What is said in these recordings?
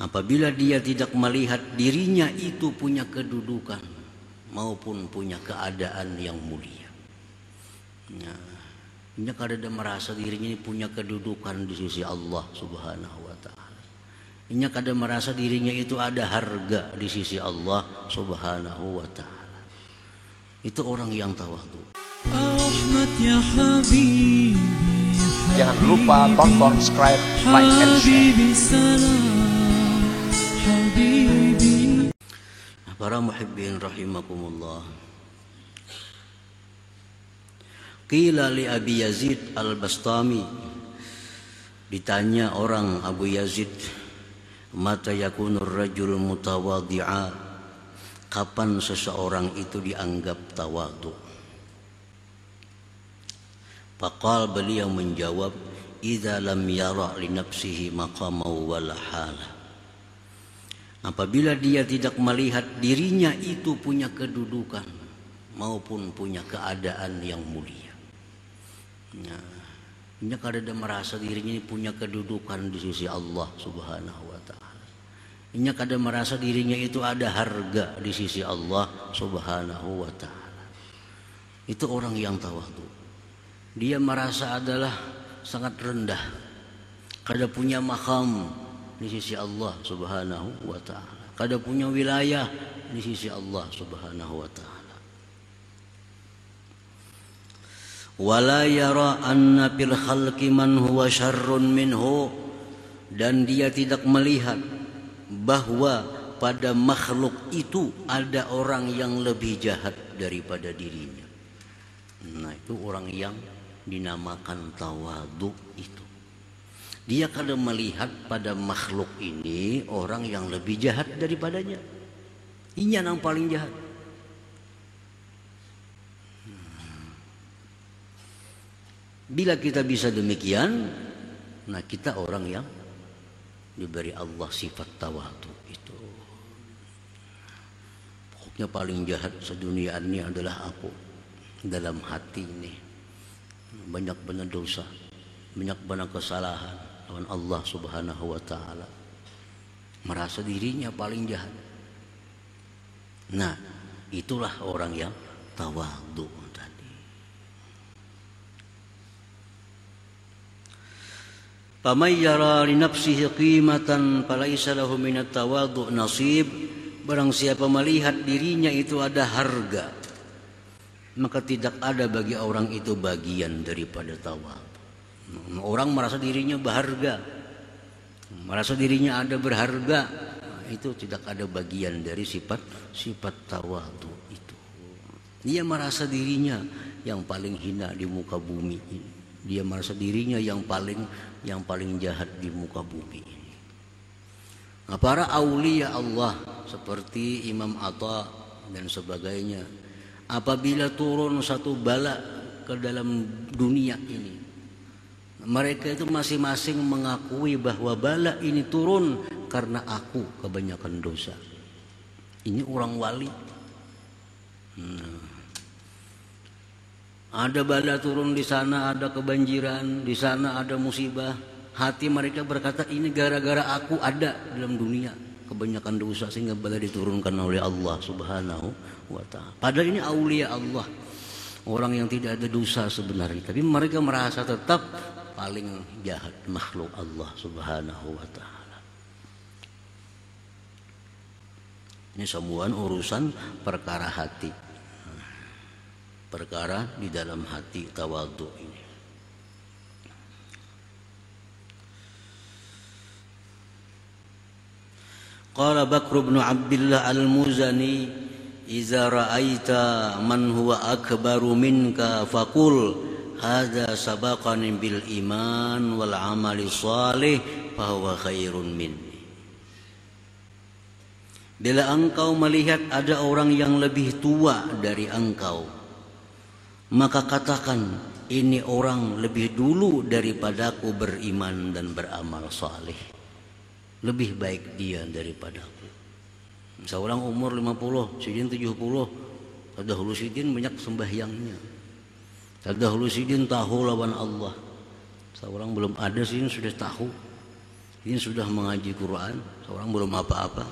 apabila dia tidak melihat dirinya itu punya kedudukan maupun punya keadaan yang mulia. Ini kada merasa dirinya ini punya kedudukan di sisi Allah Subhanahu wa taala. Ini kada merasa dirinya itu ada harga di sisi Allah Subhanahu wa taala. Itu orang yang tawadhu. Jangan lupa tonton, subscribe, like, and share. Para muhibbin rahimakumullah. Qila li Abi Yazid al-Bastami, ditanya orang Abu Yazid, mata yakunur rajul mutawadhi'a, kapan seseorang itu dianggap tawadhu? Faqal, beliau menjawab, idza lam yara li nafsihi maqama wala hala, apabila dia tidak melihat dirinya itu punya kedudukan maupun punya keadaan yang mulia. Ini kada merasa dirinya ini punya kedudukan di sisi Allah Subhanahu wa taala. Ini kada merasa dirinya itu ada harga di sisi Allah Subhanahu wa taala. Itu orang yang tawadhu. Dia merasa adalah sangat rendah, kada punya maqam di sisi Allah Subhanahu wa taala, kada punya wilayah di sisi Allah Subhanahu wa taala. Wala yara anna fil khalqi man huwa syarrun minhu, dan dia tidak melihat bahwa pada makhluk itu ada orang yang lebih jahat daripada dirinya. Nah, itu orang yang dinamakan tawadhu itu. Dia kada melihat pada makhluk ini orang yang lebih jahat daripadanya. Ini yang paling jahat. Bila kita bisa demikian, nah kita orang yang diberi Allah sifat tawadhu itu. Pokoknya paling jahat sedunia ini adalah aku. Dalam hati ini banyak benar dosa, banyak benar kesalahan lawan Allah Subhanahu wa taala. Merasa dirinya paling jahat. Nah, itulah orang yang tawadhu tadi. Faman yara li nafsihi qimatan falaysa lahu minat tawadhu nasib. Barang siapa melihat dirinya itu ada harga, maka tidak ada bagi orang itu bagian daripada tawadhu. Orang merasa dirinya berharga, merasa dirinya ada berharga, itu tidak ada bagian dari sifat tawadhu itu. Dia merasa dirinya yang paling hina di muka bumi ini. Dia merasa dirinya yang paling jahat di muka bumi ini. Nah, para aulia Allah seperti Imam Atha dan sebagainya, apabila turun satu bala ke dalam dunia ini, mereka itu masing-masing mengakui bahwa bala ini turun karena aku kebanyakan dosa. Ini orang wali. Ada bala turun di sana, ada kebanjiran, di sana ada musibah. Hati mereka berkata, ini gara-gara aku ada dalam dunia kebanyakan dosa sehingga bala diturunkan oleh Allah Subhanahu wa ta'ala. Padahal ini aulia Allah, orang yang tidak ada dosa sebenarnya, tapi mereka merasa tetap paling jahat makhluk Allah Subhanahu wa ta'ala. Ini semua urusan perkara hati, perkara di dalam hati tawadhu ini. Qala Bakr bin Abdullah al-Muzani, "Idza ra'aita man huwa akbaru minka faqul hadza sabaqani bil iman wal amali shalih fa huwa khairun minni." Bila engkau melihat ada orang yang lebih tua dari engkau, maka katakan, ini orang lebih dulu daripadaku beriman dan beramal saleh. Lebih baik dia daripadaku. Seorang umur 50, sidin 70, terdahulu sidin banyak sembahyangnya. Terdahulu sidin tahu lawan Allah. Seorang belum ada sidin sudah tahu. Ini sudah mengaji Quran, seorang belum apa-apa.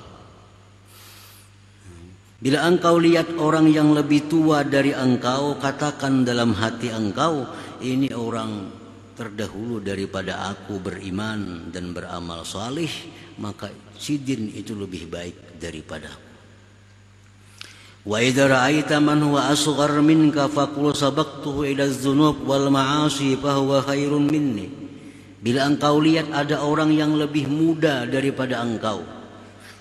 Bila engkau lihat orang yang lebih tua dari engkau, katakan dalam hati engkau, ini orang terdahulu daripada aku beriman dan beramal salih, maka sidin itu lebih baik daripadaku. Wa idza ra'aita man huwa asghar minka faqul sabaqtuhu ila adh-dhunub wal ma'asi fa huwa khairun minni. Bila engkau lihat ada orang yang lebih muda daripada engkau,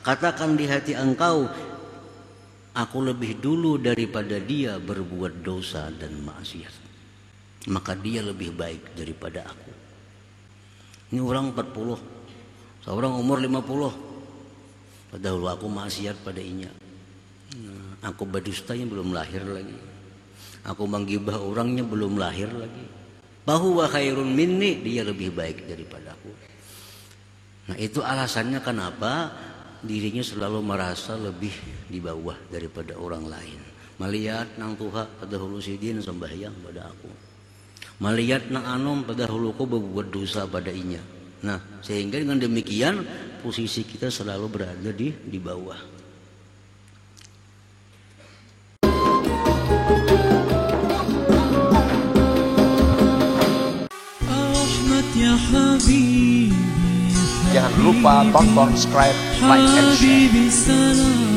katakan di hati engkau, aku lebih dulu daripada dia berbuat dosa dan maksiat, maka dia lebih baik daripada aku. Ini orang 40, seorang umur 50, padahal aku maksiat pada inya. Aku badustanya belum lahir lagi, aku menggibah orangnya belum lahir lagi. Bahwa khairun minni, dia lebih baik daripada aku. Nah itu alasannya kenapa dirinya selalu merasa lebih di bawah daripada orang lain. Melihat nang tuha pada hulu sidin sembahyang pada aku, melihat nang anom pada hulu ko berbuat dosa pada inya. Nah sehingga dengan demikian posisi kita selalu berada di bawah. Jangan lupa tonton, subscribe, like, and share.